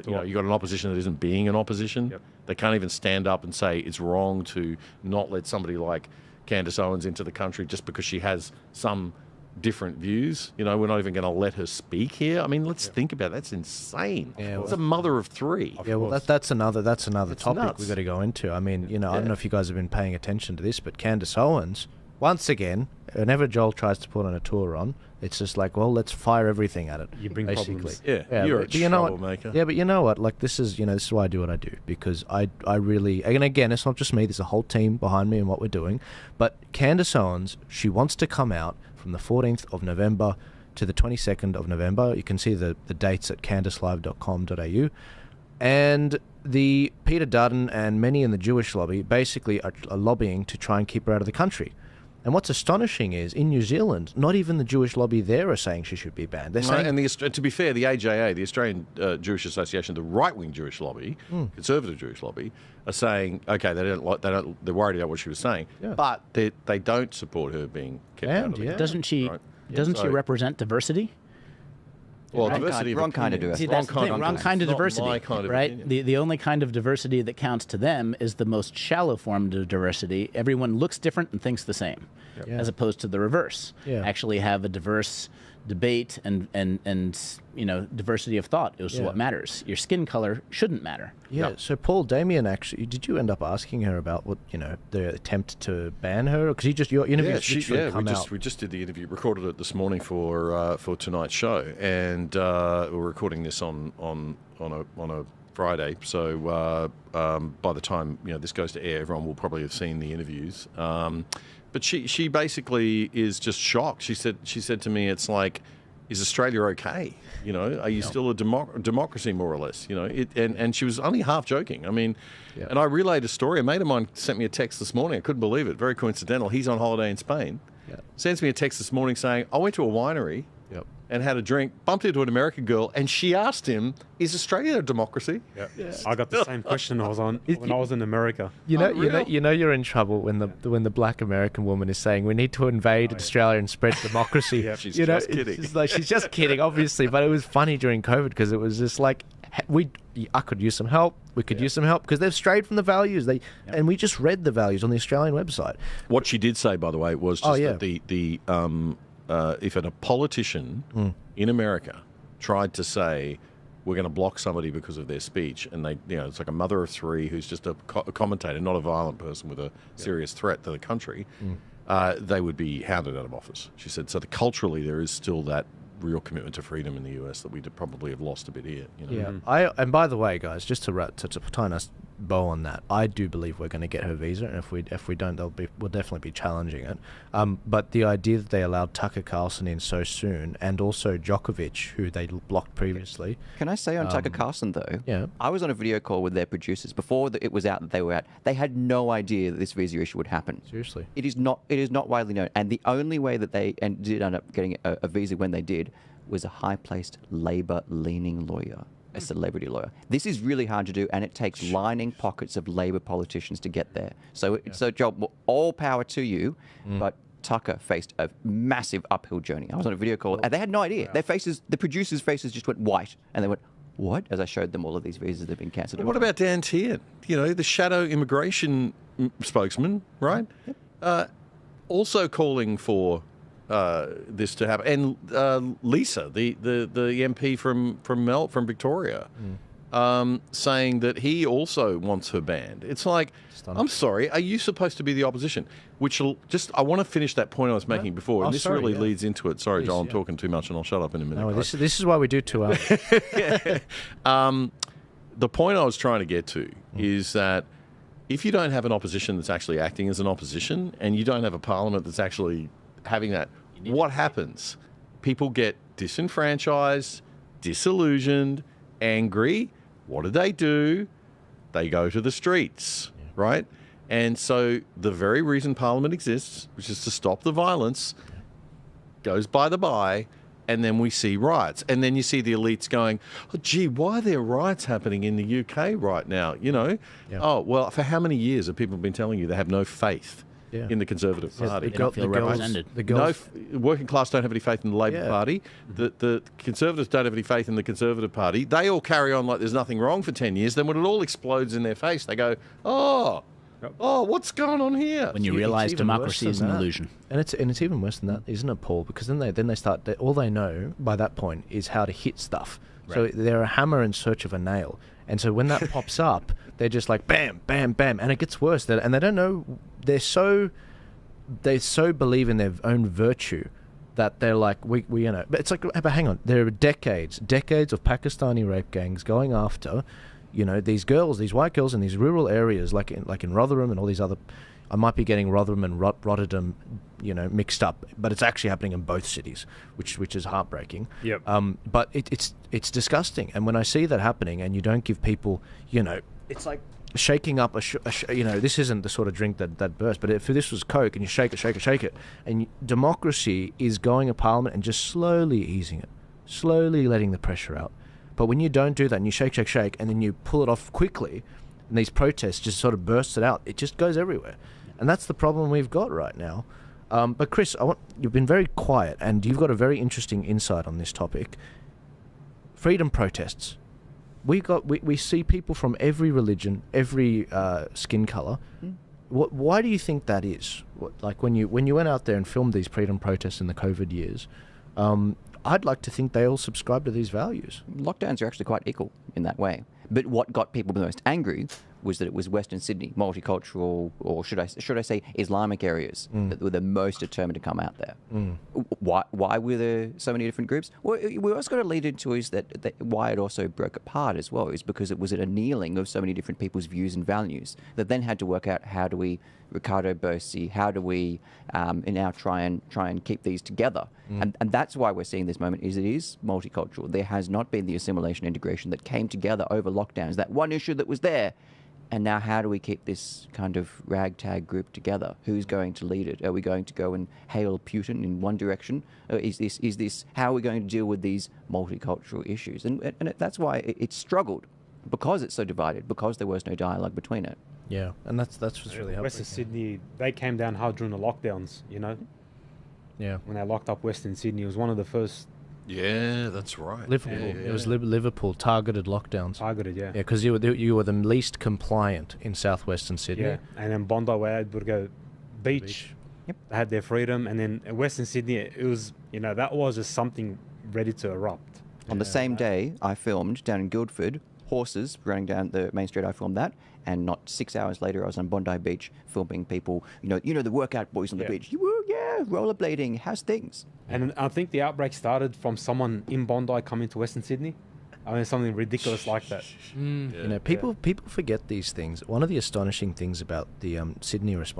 that you've got an opposition that isn't being an opposition. Yep. They can't even stand up and say it's wrong to not let somebody like Candace Owens into the country just because she has some different views. We're not even going to let her speak here. I mean, let's think about it. That's insane. Yeah, it's a mother of three. Yeah, well, that's another topic nuts. we've got to go into. I mean, I don't know if you guys have been paying attention to this, but Candace Owens, once again, whenever Joel tries to put on a tour on, it's just like, well, let's fire everything at it. You bring basically. problems. Yeah, you're a troublemaker. Yeah, but you know what? Like, this is why I do what I do, because I really, and again, it's not just me. There's a whole team behind me and what we're doing. But Candace Owens, she wants to come out from the 14th of November to the 22nd of November. You can see the dates at candacelive.com.au. And the Peter Dutton and many in the Jewish lobby basically are lobbying to try and keep her out of the country. And what's astonishing is, in New Zealand, not even the Jewish lobby there are saying she should be banned. They're saying, and to be fair, the AJA, the Australian Jewish Association, the right-wing Jewish lobby, conservative Jewish lobby, are saying, okay, they're worried about what she was saying, but they don't support her being kept out of the country. Doesn't she? Right? Doesn't she represent diversity? Well, wrong kind of diversity. See, that's the thing. Wrong kind of diversity, my kind of right? opinion. The only kind of diversity that counts to them is the most shallow form of diversity. Everyone looks different and thinks the same, as opposed to the reverse. Yeah. Actually, have a diverse debate and diversity of thought is what matters. Your skin color shouldn't matter. Yeah. So Paul, Damien, actually, did you end up asking her about what the attempt to ban her? Because your interview we just did the interview, recorded it this morning for tonight's show, and we're recording this on a Friday. So by the time this goes to air, everyone will probably have seen the interviews. But she basically is just shocked. She said to me, it's like, is Australia okay? Are you still a democracy, more or less? And she was only half joking. I mean, and I relayed a story. A mate of mine sent me a text this morning. I couldn't believe it. Very coincidental. He's on holiday in Spain. Sends me a text this morning saying, I went to a winery and had a drink, bumped into an American girl, and she asked him, is Australia a democracy? I got the same question when I was in America. You're in trouble when the black American woman is saying we need to invade Australia and spread democracy. She's just kidding. She's just kidding, obviously, but it was funny during COVID because it was just like I could use some help. We could use some help because they've strayed from the values. And we just read the values on the Australian website. What she did say, by the way, was just that if a politician in America tried to say we're going to block somebody because of their speech, and it's like a mother of three who's just a commentator, not a violent person with a serious threat to the country, they would be hounded out of office. She said, so culturally there is still that real commitment to freedom in the US that we probably have lost a bit here. And by the way, guys, just to tie a nice bow on that, I do believe we're going to get her visa, and if we don't, we'll definitely be challenging it. But the idea that they allowed Tucker Carlson in so soon, and also Djokovic, who they blocked previously. Can I say on Tucker Carlson though? Yeah. I was on a video call with their producers before it was out that they were out. They had no idea that this visa issue would happen. Seriously, it is not widely known, and the only way that they did end up getting a visa when they did was a high-placed Labour-leaning lawyer. A celebrity lawyer. This is really hard to do, and it takes lining pockets of Labor politicians to get there. So Joel, all power to you, but Tucker faced a massive uphill journey. I was on a video call, and they had no idea. Their faces, the producers' faces just went white, and they went, what? As I showed them all of these visas that have been cancelled. What about Dan Tian? The shadow immigration spokesman, right? Also calling for this to happen, and Lisa, the MP from Victoria, saying that he also wants her banned. It's like, I'm sorry, are you supposed to be the opposition? I want to finish that point I was making before, and this really leads into it. Sorry, Joel, I'm talking too much, and I'll shut up in a minute. No, this is why we do 2 hours. The point I was trying to get to is that if you don't have an opposition that's actually acting as an opposition, and you don't have a parliament that's actually having that, what happens? People get disenfranchised, disillusioned, angry. What do? They go to the streets, right? And so the very reason Parliament exists, which is to stop the violence, goes by the by, and then we see riots. And then you see the elites going, oh, gee, why are there riots happening in the UK right now? Oh, well, for how many years have people been telling you they have no faith Yeah. in the Conservative Party. They don't feel represented. The No, girls, working class don't have any faith in the Labor Yeah. Party. The Conservatives don't have any faith in the Conservative Party. They all carry on like there's nothing wrong for 10 years. Then when it all explodes in their face, they go, oh, what's going on here? When you It's realize even democracy worse is than an that. illusion. and it's even worse than that, isn't it, Paul? Because then they start. All they know by that point is how to hit stuff. So they're a hammer in search of a nail. And so when that pops up, they're just like bam, bam, bam, and it gets worse. And they don't know. They so believe in their own virtue that they're like we you know. But it's like, but hang on, there are decades of Pakistani rape gangs going after, these girls, these white girls in these rural areas, like in Rotherham and all these other. I might be getting Rotherham and Rotterdam, mixed up, but it's actually happening in both cities, which is heartbreaking. Yep. But it's disgusting, and when I see that happening, and you don't give people, it's like shaking up this isn't the sort of drink that bursts, but if this was Coke and you shake it, and democracy is going to Parliament and just slowly easing it, slowly letting the pressure out. But when you don't do that and you shake, and then you pull it off quickly, and these protests just sort of bursts it out, it just goes everywhere. And that's the problem we've got right now. But Chris, you've been very quiet, and you've got a very interesting insight on this topic. Freedom protests. We see people from every religion, every skin color. Why do you think that is? When you went out there and filmed these freedom protests in the COVID years, I'd like to think they all subscribe to these values. Lockdowns are actually quite equal in that way. But what got people the most angry was that it was Western Sydney, multicultural, or should I say Islamic areas that were the most determined to come out there. Why were there so many different groups? Well, we also got to lead into is that why it also broke apart as well is because it was an annealing of so many different people's views and values that then had to work out how do we, Ricardo Bosi, how do we now try and keep these together? And that's why we're seeing this moment is it is multicultural. There has not been the assimilation integration that came together over lockdowns, that one issue that was there. And now how do we keep this kind of ragtag group together? Who's going to lead it? Are we going to go and hail Putin in one direction? Or is this how are we going to deal with these multicultural issues? And that's why it struggled, because it's so divided, because there was no dialogue between it. Yeah, and that's what's really helpful. Western Sydney, they came down hard during the lockdowns, Yeah. when they locked up Western Sydney. It was one of the first Yeah, that's right. Liverpool. It was Liverpool targeted lockdowns. targeted, yeah. Yeah, because you were the least compliant in southwestern Sydney. Yeah, and then Bondi, where would go beach. Yep. They had their freedom, and then in Western Sydney, it was that was just something ready to erupt. On the same day, I filmed down in Guildford, horses running down the main street. I filmed that, and not 6 hours later, I was on Bondi Beach filming people. The workout boys on the beach. Rollerblading. How's things? And I think the outbreak started from someone in Bondi coming to Western Sydney. I mean, something ridiculous like that. People forget these things. One of the astonishing things about the Sydney response